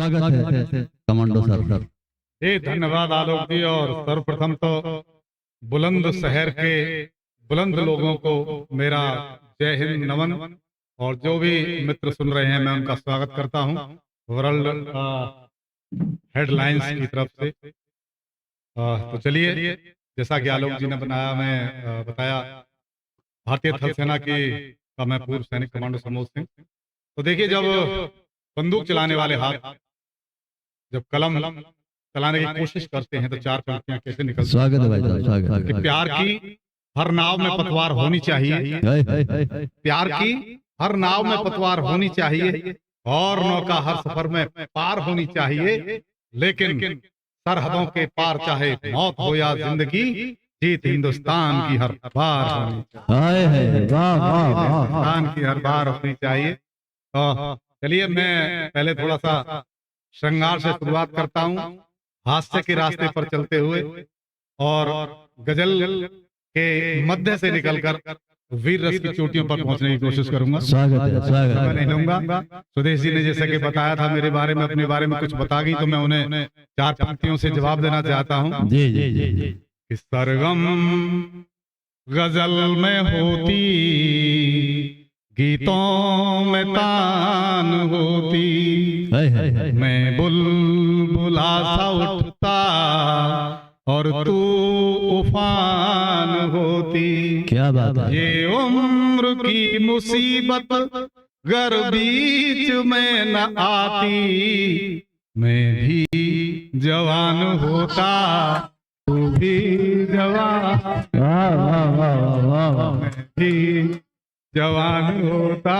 स्वागत है commando sir. धन्यवाद आलोक जी। और सर्वप्रथम तो बुलंद शहर के बुलंद लोगों को मेरा जय हिंद नमन। और जो भी मित्र सुन रहे हैं मैं उनका स्वागत करता हूं वर्ल्ड हेडलाइंस की तरफ से। तो चलिए, जैसा कि आलोक जी ने बताया भारतीय थल सेना की का मैं पूर्व सैनिक कमांडो समोध सिंह। तो देखिए, जब बंदूक चलाने वाले हाथ जब कलम चलाने की कोशिश करते हैं तो चार पंक्तियां कैसे निकलती हैं। स्वागत है भाई साहब, स्वागत है। कि प्यार की हर नाव में पतवार होनी चाहिए, प्यार की हर नाव में पतवार होनी चाहिए, और नौका हर सफर में पार होनी चाहिए, लेकिन सरहदों के पार चाहे मौत हो या जिंदगी, जीत हिंदुस्तान की हर बार होनी चाहिए। हिंदुस्तान की हर बार होनी चाहिए। तो चलिए, मैं पहले थोड़ा सा श्रृंगार से शुरुआत करता हूँ, हास्य के रास्ते पर चलते हुए, और गजल के मध्य से निकलकर वीर रस की चोटियों पर पहुंचने की कोशिश करूंगा। स्वागत है, स्वागत है। मैं नहीं लूंगा। सुदेश जी ने जैसा कि बताया था मेरे बारे में, अपने बारे में कुछ बता गई, तो मैं उन्हें चार पंक्तियों से जवाब देना चाहता हूँ। जी जी जी जी। कि सरगम गजल में होती, गीतों में तान होती, मैं बुलबुला सा उठता और तू उफान होती। क्या बात है। ये उम्र की मुसीबत गर बीच में न आती, मैं भी जवान होता तू भी जवान, मैं भी जवान होता।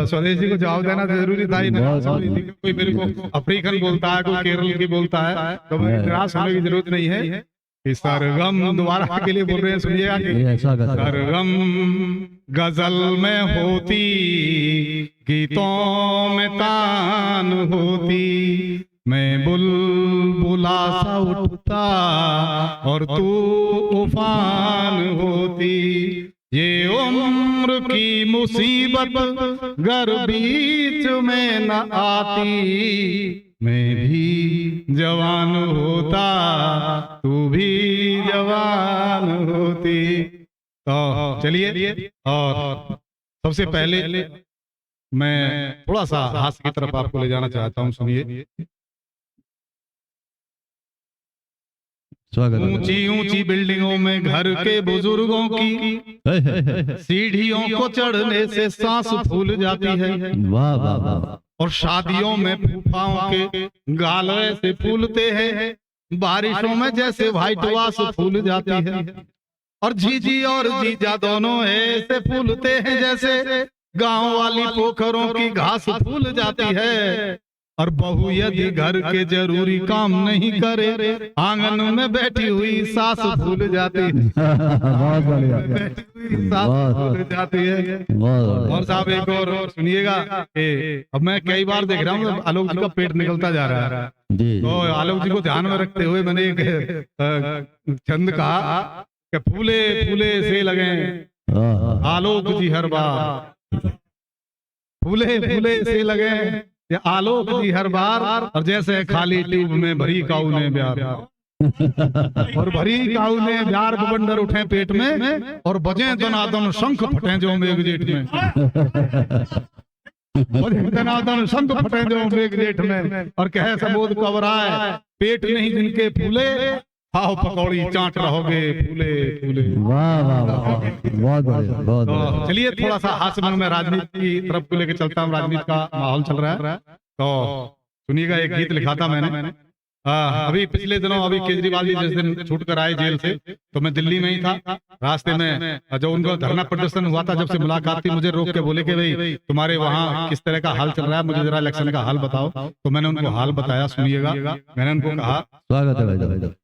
स्वदेश जी को जवाब देना जरूरी था ही ना। कोई मेरे को अफ्रीकन बोलता है, कोई केरल की बोलता है, तो मैं निराश होने की जरूरत नहीं है। कि सरगम दोबारा के लिए बोल रहे हैं, सुनिएगा कि सरगम गजल में होती, गीतों में तान होती, मैं बुलबुला सा उठता और तू उफान होती। ये उम्र की मुसीबत गर बीच में न आती, मैं भी जवान होता तू भी जवान होती। तो चलिए, और सबसे पहले मैं थोड़ा सा हास्य की तरफ आपको ले जाना चाहता हूँ, सुनिए। ऊंची ऊंची बिल्डिंगों में घर के बुजुर्गों की सीढ़ियों को चढ़ने से सांस फूल जाती है। वाह वाह वाह। और शादियों में फूफाओं के गाल ऐसे फूलते हैं, बारिशों में जैसे व्हाइट वाश फूल जाती है। और जीजी और जीजा दोनों ऐसे फूलते हैं जैसे गांव वाली पोखरों की घास फूल जाती है। और बहू यदि घर के जरूरी काम नहीं करे, आंगन में बैठी हुई सास फूल जाती है। बहुत बढ़िया। सास फूल जाती है। और साहब एक और सुनिएगा। अब मैं कई बार देख रहा हूँ आलोक जी का पेट निकलता जा रहा है, तो आलोक जी को ध्यान में रखते हुए मैंने एक छंद कहा कि फूले फूले से लगे आलोक जी हर बार, फूले फूले से लगे ये आलोक जी हर बार, और जैसे खाली ट्यूब में भरी काऊ ने प्यार, और भरी काऊ ने प्यार बवंडर उठे पेट में, और बजे दनादन शंख फटे जो मेघ जेठ में, बजे दनादन शंख फटे जो मेघ जेठ में, और कहे सबोध कवराए पेट नहीं जिनके फूले, खाओ पकौड़ी चाट रहोगे फूले फूले। वाह वाह वाह, बहुत बढ़िया, बहुत बढ़िया। चलिए, थोड़ा सा हास्य में मैं राजनीति की तरफ को लेकर चलता हूँ। राजनीति का माहौल चल रहा है, तो सुनिएगा। एक गीत लिखा था मैंने अभी पिछले दिनों, अभी केजरीवाल जी जिस दिन छूट कर आए जेल से, तो मैं दिल्ली में ही था। रास्ते में जो उनका धरना प्रदर्शन हुआ था, जब से मुलाकात थी, मुझे रोक के बोले कि भाई तुम्हारे वहाँ किस तरह का हाल चल रहा है, मुझे जरा इलेक्शन का हाल बताओ। तो मैंने उनको हाल बताया, सुनिएगा। मैंने उनको कहा, स्वागत है भाई साहब,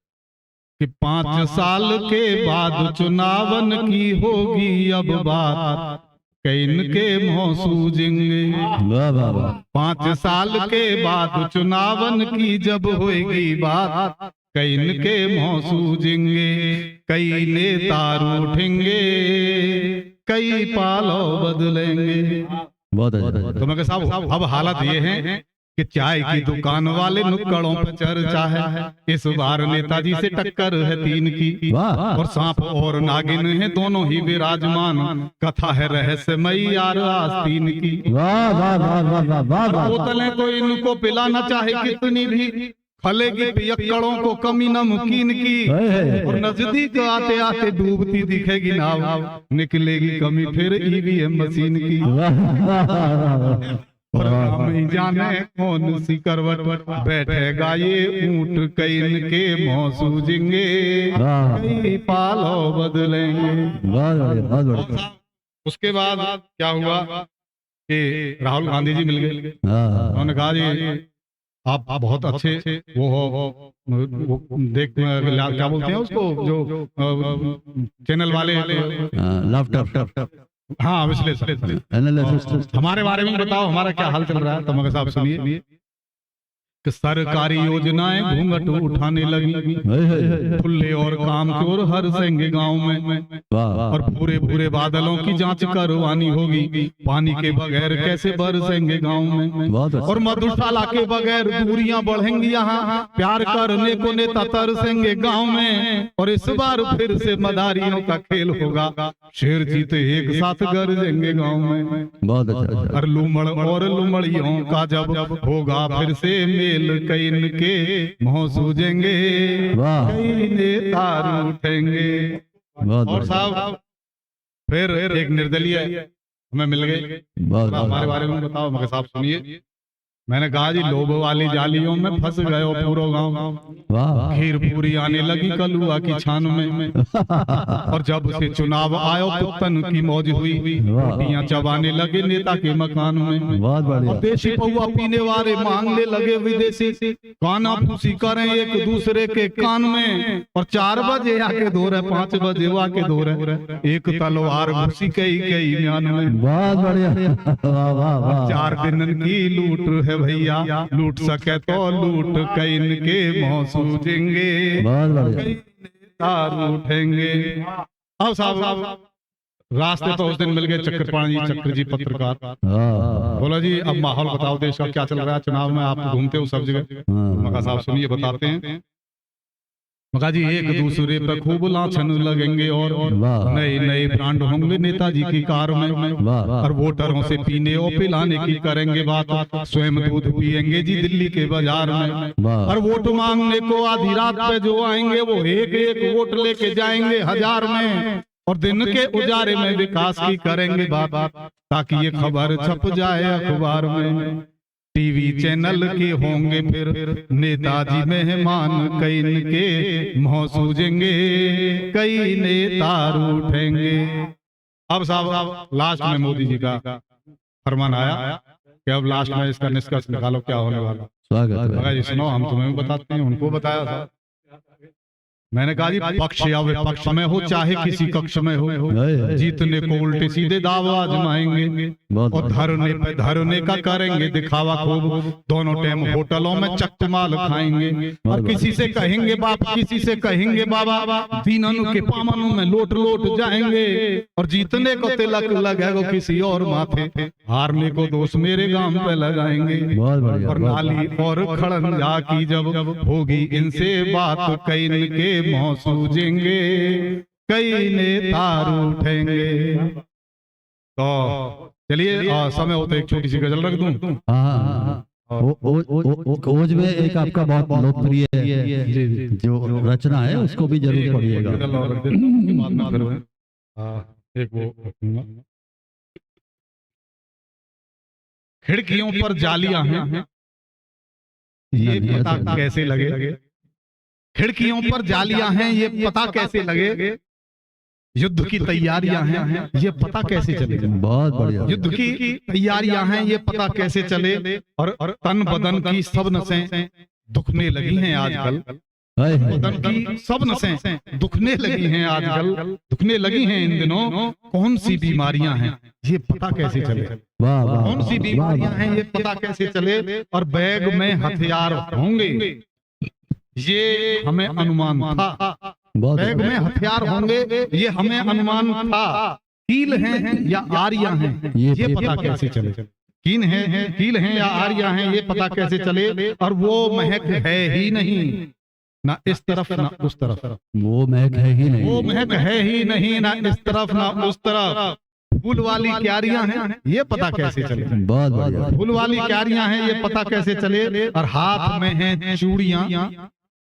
कि 5 साल के बाद चुनावन की होगी अब बात, कैन के मुंह सूझेंगे। वाह वाह वाह। 5 साल के बाद चुनावन की जब होगी बात, कैन के मुंह सूझेंगे। कई नेता रूठेंगे, कई पालो बदलेंगे। बहुत अच्छा। तो मैं कहा साहब, अब हालात ये हैं कि चाय की दुकान वाले नुक्कड़ों पर चर्चा है, इस बार नेताजी से टक्कर है 3 की। वाह और सांप और नागिन है दोनों ही विराजमान, कथा है रहस्यमयी यार आस्तीन की। वाह वाह वाह वाह वाह वाह वाह। बोतलें कोई इनको पिलाना चाहे कितनी भी, फलेगी पियक्कड़ों को कमी नमकीन की। और नजदीक आते आते डूबती दिखेगी नाव, निकलेगी कमी फिर ईवीएम मशीन की। और हम ही जाने कौन सी करवट बैठेगा ये ऊंट, कई इनके मुंह सूझेंगे, कई पालो बदलेंगे। उसके बाद क्या हुआ कि राहुल गांधी जी मिल गए। उन्होंने कहा जी आप बहुत अच्छे वो हो, देख क्या बोलते हैं उसको जो चैनल वाले, हाँ विश्लेषण, हमारे बारे में बताओ हमारा क्या हाल चल रहा है। तो मगर साहब सुनिए कि सरकारी योजनाएं घूंघट उठाने लगी, खुले और काम चोर हर सेंगे गांव में, और पूरे पूरे बादलों की जांच करवानी होगी, पानी के बगैर कैसे बरसेंगे गांव में, और मधुशाला के बगैर दूरियां बढ़ेंगी यहाँ, प्यार करने को नेता तरसेंगे गांव में, और इस बार फिर से मदारियों का खेल होगा, शेर जीते एक साथ गरजेंगे गांव में। बहुत अच्छा। और लुमड़ और लुमड़ियों का जब होगा फिर से मेल, कई इनके मुंह सूझेंगे, कई नेता रूठेंगे। और साहब फिर एक निर्दलीय हमें मिल गए, हमारे बारे में बताओ। मगर साहब सुनिए, मैंने कहा जी लोभ वाली जालियों में फंस गए हो पूरा गांव, खीर पूरी आने लगी कलुआ की छान में, और जब से चुनाव आयो कुत्तन की मौज हुई, रोटियां चबाने लगे नेता के मकान में, और देशी पौआ पीने वाले मांगने लगे विदेशी, काना फूसी करें एक दूसरे के कान में, और 4 बजे आके दो रहे 5 बजे वाके दो रहे, एक तलवार घुसी कई कई म्यान में। बहुत बढ़िया। 4 दिन की लूट है भैया, लूट सके तो लूट, कई इनके मुंह सूझेंगे, कई नेता रूठेंगे। अब साहब रास्ते तो उस दिन मिल गए चक्र जी पत्रकार, बोला जी अब माहौल बताओ देश का क्या चल रहा है, चुनाव में आप घूमते हो सब जगह। मगा साहब सुनिए बताते हैं। मगा जी एक दूसरे पर खूब लाछन लगेंगे, और नए नए ब्रांड होंगे नेताजी की कार में, और वोटरों से पीने और पिलाने की करेंगे बात, स्वयं दूध पियेंगे जी दिल्ली के बाजार में, और वोट मांगने को आधी रात पे जो आएंगे वो एक एक वोट लेके जाएंगे 1000 में, और दिन के उजारे में विकास की करेंगे बात, ताकि ये खबर छप जाए अखबार में। टीवी चैनल के होंगे फिर नेताजी मेहमान, कई इनके मुंह सूझेंगे, कई नेता रूठेंगे। अब साहब लास्ट में मोदी जी का फरमान आया कि अब लास्ट में इसका निष्कर्ष निकालो क्या होने वाला। स्वागत है जी, सुनो हम तुम्हें बताते हैं। उनको बताया था, मैंने कहा जी पक्ष या विपक्ष में हो चाहे किसी कक्ष में हो, जीतने को उल्टे सीधे दावा आजमाएंगे, और धरने पे धरने का करेंगे दिखावा खूब, दोनों टाइम होटलों में चकमाल खाएंगे, और किसी से कहेंगे बाप किसी से कहेंगे बाबा, दीननु के पामनों में लोट लोट जाएंगे, और जीतने को तिलक लगेगा किसी और माथे, हारने को दोष मेरे गांव पे लगाएंगे, और नाली और खड़ंजा की जब होगी इनसे बात, कई इनके मुंह सूझेंगे, कई नेता रूठेंगे। तो चलिए समय होता है एक छोटी सी गजल रख दूं। खोज में एक आपका बहुत लोकप्रिय जो रचना है उसको भी जरूर पढ़िएगा। एक वो खिड़कियों पर जालियां हैं, ये पता कैसे लगे, खिड़कियों पर जालियां हैं ये पता कैसे लगे, युद्ध की तैयारियां हैं ये पता कैसे चले। बहुत बढ़िया। युद्ध की तैयारियां हैं ये पता कैसे चले, और तन बदन की सब नसें दुखने लगी हैं आजकल, बदन की सब नसें दुखने लगी हैं आजकल, दुखने लगी हैं इन दिनों, कौन सी बीमारियां हैं ये पता कैसे चले, कौन सी बीमारियां हैं ये पता कैसे चले, और बैग में हथियार होंगे ये हमें अनुमान था, बैग में हथियार होंगे ये हमें अनुमान था, कील हैं या आरियां हैं ये पता कैसे चले। कील हैं या आर्या हैं ये पता कैसे चले, और वो महक है ही नहीं, ना इस तरफ ना उस तरफ, वो महक है ही नहीं, वो महक है ही नहीं, ना इस तरफ ना उस तरफ। फूल वाली क्यारियां हैं ये पता कैसे चले, बहुत बढ़िया, फूल वाली क्यारियां हैं ये पता कैसे चले, और हाथ में हैं चूड़ियां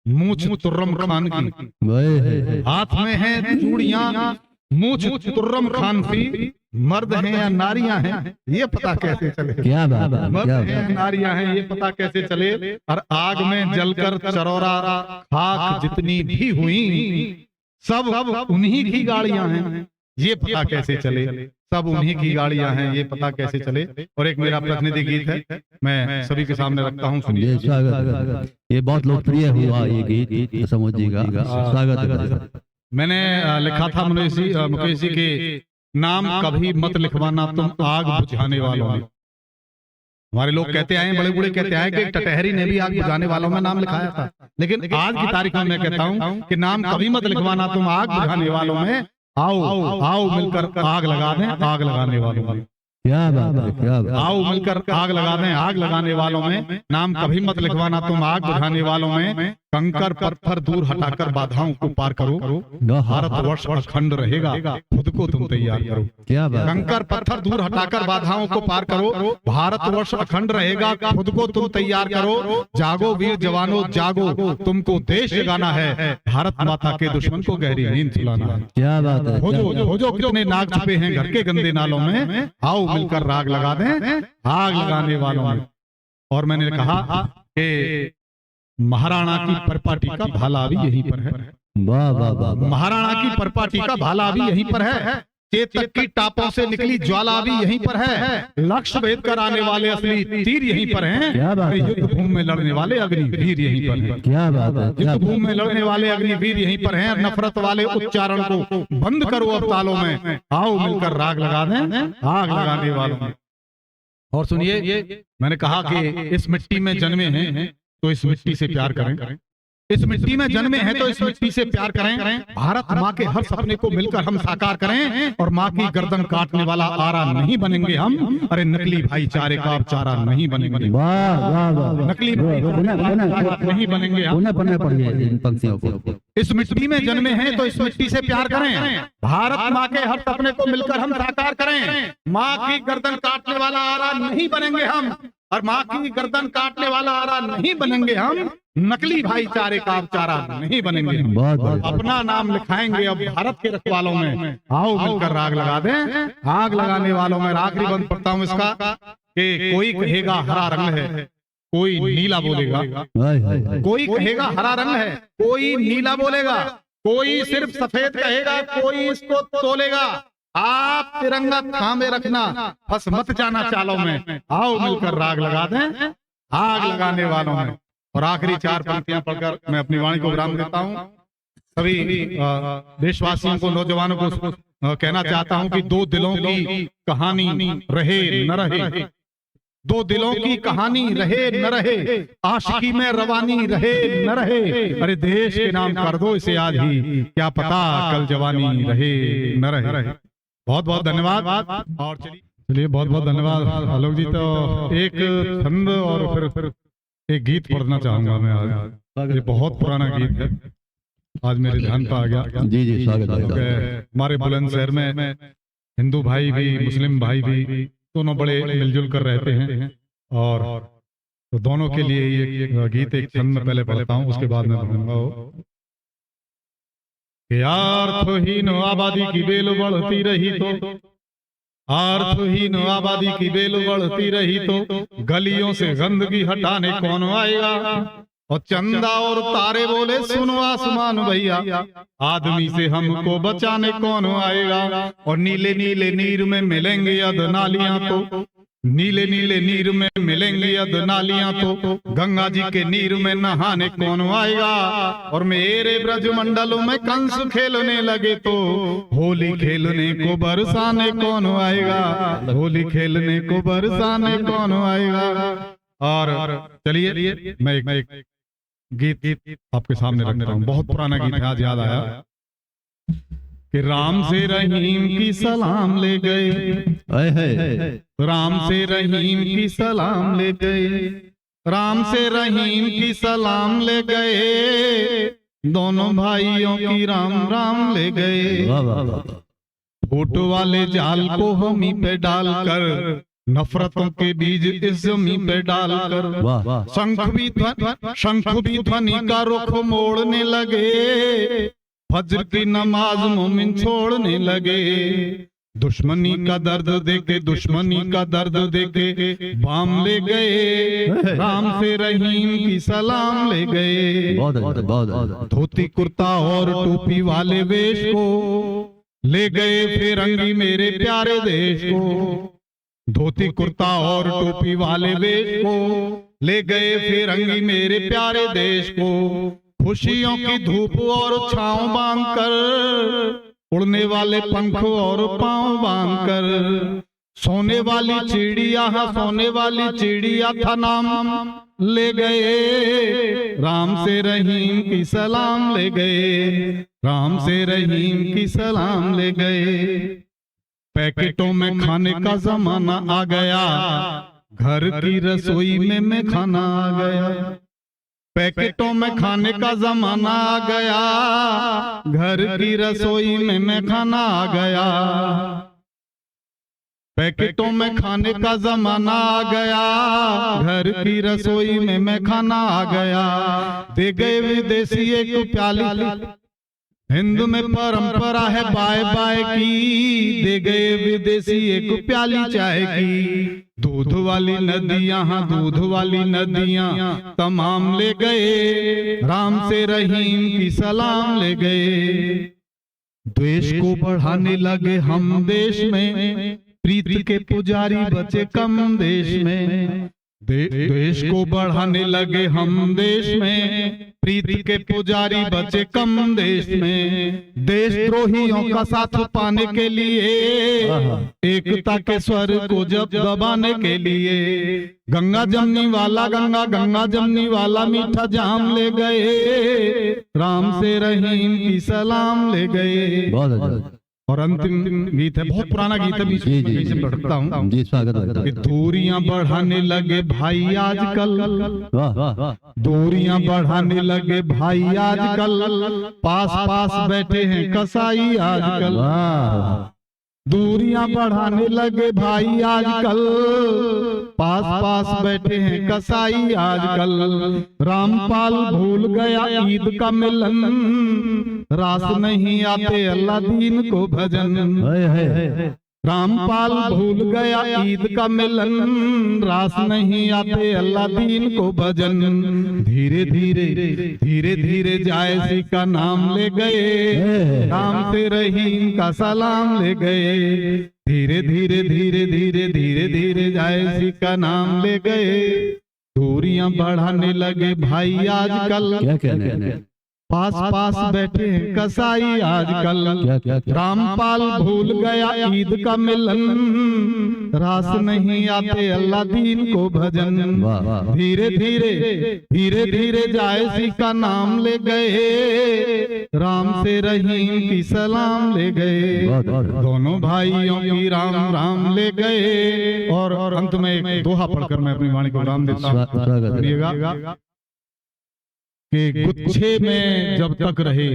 मूछ तुर्रम खान की, वही हाथ में हैं चूड़ियां मूछ तुर्रम खान की। मर्द हैं या नारियां हैं ये पता कैसे चले, क्या बात है, मर्द क्या हैं या नारियां हैं ये पता कैसे चले, और आग में जलकर चरौरा खाक जितनी भी हुई सब उन्हीं की गाड़ियां हैं ये पता कैसे चले, सब उन्हीं की गाड़ियां हैं ये पता कैसे चले। और एक मेरा प्रतिनिधि गीत है, मैं सभी के सामने रखता हूँ, सुनिए। ये स्वागत है, ये बहुत लोकप्रिय हुआ ये गीत समूह जी का, स्वागत है। मैंने लिखा था मुकेश जी के नाम कभी मत लिखवाना तुम आग बुझाने वालों में। हमारे लोग कहते आए, बड़े बूढ़े कहते आए कि टटहरी ने भी आग बुझाने वालों में नाम लिखाया था, लेकिन आज की तारीख में मैं कहता हूं कि नाम कभी मत लिखवाना तुम आग बुझाने वालों में, आओ आओ मिलकर आग लगा दें आग लगाने वालों में। क्या बात है, क्या बात, आओ मिलकर आग लगा दें आग लगाने वालों में, नाम कभी मत लिखवाना तुम आग बुझाने वालों में। कंकर पत्थर दूर हटाकर बाधाओं को पार करो, भारतवर्ष अखंड रहेगा खुद को तुम तैयार करो। क्या बात, कंकर पत्थर दूर हटाकर बाधाओं को पार करो, भारतवर्ष अखंड रहेगा खुद को तुम तैयार करो। जागो वीर जवानों जागो, तुमको देश जगाना है, भारत माता के दुश्मन को गहरी नींद सुलाना है। क्या बात है, हो जो कितने नाग छुपे हैं घर के गंदे नालों में, आओ मिलकर आग लगा दें आग लगाने वालों में। और मैंने कहा कि महाराणा की परपाटी का भाला भी यहीं पर है, वाह वाह वाह, महाराणा की परपाटी का भाला भी यहीं पर है, चेतक की टापों से निकली ज्वाला भी यहीं पर है, लक्ष्य भेद कर आने वाले असली तीर यहीं पर हैं, क्या बात है, युद्ध भूमि में लड़ने वाले अग्निवीर यहीं पर हैं, क्या बात है, युद्ध भूमि में लड़ने वाले अग्निवीर यहीं पर हैं। नफरत वाले उच्चारण को बंद करो अब तालों में, आओ मिलकर आग लगा दें आग लगाने वालों में। और सुनिए, मैंने कहा कि इस मिट्टी में जन्मे हैं तो इस मिट्टी से प्यार करें, इस मिट्टी में जन्मे हैं तो इस मिट्टी से प्यार करें। भारत माँ के हर सपने को मिलकर हम साकार करें, और माँ की गर्दन काटने वाला आरा नहीं बनेंगे हम, अरे नकली भाईचारे का चारा नहीं बनेंगे, वाह वाह वाह, नकली नहीं बनेंगे हम। पढ़ना पड़िए इन पंक्तियों को। इस मिट्टी में जन्मे हैं तो इस मिट्टी से प्यार करें, भारत माँ के हर सपने को मिलकर हम साकार करें। माँ की गर्दन काटने वाला आरा नहीं बनेंगे हम, और माँ की गर्दन काटने वाला आरा नहीं बनेंगे हम, नकली भाईचारे का चारा नहीं बनेंगे हम। अपना नाम लिखाएंगे अब भारत के रखवालों में, आओ मिलकर आग लगा दें आग लगाने वालों में। आखिरी बंद पढ़ता हूँ इसका कि कोई कहेगा हरा रंग है, कोई नीला बोलेगा, कोई कहेगा हरा रंग है, कोई नीला बोलेगा, कोई सिर्फ सफेद कहेगा, कोई इसको तोलेगा। आप तिरंगा थामे रखना, फंस मत जाना चालों में, आओ मिलकर आग लगा दें आग लगाने वालों में। और आखिरी चार पंक्तियां पढ़कर मैं अपनी वाणी को विराम देता हूं। सभी देशवासियों को, नौजवानों को कहना चाहता हूं कि दो दिलों की कहानी रहे न रहे, दो दिलों की कहानी रहे न रहे, आशिकी में रवानी रहे न रहे, अरे देश के नाम कर दो इसे आज ही, क्या पता कल जवानी रहे न रहे। बहुत बहुत धन्यवाद। और चलिए बहुत बहुत धन्यवाद आलोक जी। तो एक छंद और फिर एक गीत पढ़ना चाहूंगा मैं आज, ये बहुत पुराना गीत है, आज मेरे ध्यान पर आ गया। जी जी स्वागत है। हमारे बुलंदशहर में हिंदू भाई भी मुस्लिम भाई भी दोनों बड़े मिलजुल कर रहते हैं, और तो दोनों के लिए ये गीत एक छंद में पहले पढ़ता हूँ, उसके बाद मैं पढ़ूंगा। अर्थहीन आबादी की बेल बढ़ती रही तो, अर्थहीन आबादी की बेल बढ़ती रही तो, गलियों से गंदगी हटाने कौन आएगा, और चंदा और तारे बोले सुनो आसमान भैया, आदमी से हमको बचाने कौन आएगा। और नीले नीले नीर में मिलेंगे अधनालियां तो, नीले नीले नीर में मिलेंगी अधनालियां तो, गंगा जी के नीर में नहाने कौन आएगा। और मेरे ब्रजमंडलों में कंस खेलने लगे तो, होली खेलने को बरसाने कौन आएगा, होली खेलने को बरसाने कौन आएगा। और चलिए मैं एक गीत आपके सामने रख रहा हूँ, बहुत पुराना गीत है, आज याद आया कि राम से रहीम की सलाम ले गए, राम से रहीम की सलाम ले गए, राम से रहीम की सलाम ले गए, दोनों भाइयों की राम राम ले गए। फूट वाले जाल को हमी पे डालकर, नफरतों के बीज इस जमी पे डालकर, शंख भी ध्वनि का रुख मोड़ने लगे, फज्र की नमाज मोमिन छोड़ने लगे। दुश्मनी का दर्द देके, दुश्मनी का दर्द देके बाम ले गए, राम से रहीम की सलाम ले गए। धोती कुर्ता और टोपी वाले वेश को ले गए फिरंगी मेरे प्यारे देश को। धोती कुर्ता और टोपी वाले वेश को ले गए फिरंगी मेरे प्यारे देश को। खुशियों की धूप और छांव बांधकर, उड़ने वाले पंख और पांव बांधकर, सोने वाली चिड़िया, सोने वाली चिड़िया था नाम ले गए, राम से रहीम की सलाम ले गए, राम से रहीम की सलाम ले गए। पैकेटों में खाने का जमाना आ गया, घर की रसोई में मैं खाना आ गया। पैकेटों में खाने का जमाना आ गया, घर की रसोई में मैं खाना आ गया। पैकेटों में खाने का जमाना आ गया, घर की रसोई में मैं खाना आ गया। दे गए विदेशी एक प्याली, हिंदू में परंपरा है बाय बाय की, दे गए विदेशी एक प्याली चाय की। दूध वाली नदियां, दूध वाली नदियां तमाम ले गए, राम से रहीम की सलाम ले गए। द्वेष को बढ़ाने लगे हम देश में, प्रीत के पुजारी बचे कम देश में। द्वेष को बढ़ाने लगे हम देश में, प्रीत के पुजारी बचे कम देश में। देशद्रोहियों का साथ पाने के लिए, एकता के स्वर को जब दबाने के लिए, गंगा जमनी वाला, गंगा जमनी वाला मीठा जाम ले गए, राम से रहीम की सलाम ले गए। और अंतिम गीत है, बहुत पुराना गीत है, बीच में लटकता हूँ जी, स्वागत है। दूरियां बढ़ाने लगे भाई आजकल, दूरियां बढ़ाने लगे भाई आजकल, पास पास बैठे हैं कसाई आजकल। दूरियां बढ़ाने लगे भाई आजकल, पास पास बैठे हैं कसाई आजकल। रामपाल भूल गया ईद का मिलन, रास नहीं आते अल्लाह दीन को भजन। रामपाल भूल गया ईद का मिलन, रास नहीं आते अल्लाह दीन को भजन। धीरे धीरे धीरे धीरे जायसी का नाम ले गए, राम से रहीम का सलाम ले गए। धीरे धीरे धीरे धीरे धीरे धीरे जायसी का नाम ले गए। दूरियां बढ़ाने लगे भाई आजकल, क्या कहने, पास पास बैठे हैं कसाई आजकल। रामपाल भूल गया ईद का मिलन, रास नहीं आते अल्लाह दीन को भजन। धीरे धीरे धीरे धीरे जायसी का नाम ले गए, राम से रहीम की सलाम ले गए। दोनों भाइयों की राम राम ले गए। और अंत में एक दोहा पढ़कर मैं अपनी वाणी को राम देता करिएगा कि गुच्छे में जब तक रहे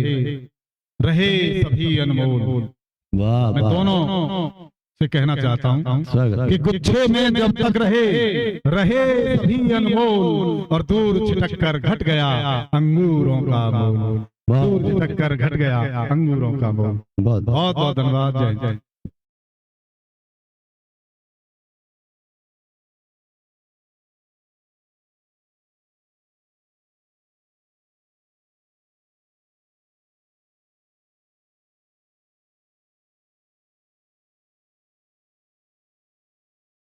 सभी अनमोल। मैं दोनों से कहना चाहता हूँ कि गुच्छे में जब तक रहे सभी अनमोल, और दूर छिटक कर घट गया अंगूरों का मोल। दूर छिटक कर घट गया अंगूरों का मोल। बहुत बहुत धन्यवाद। जय जय।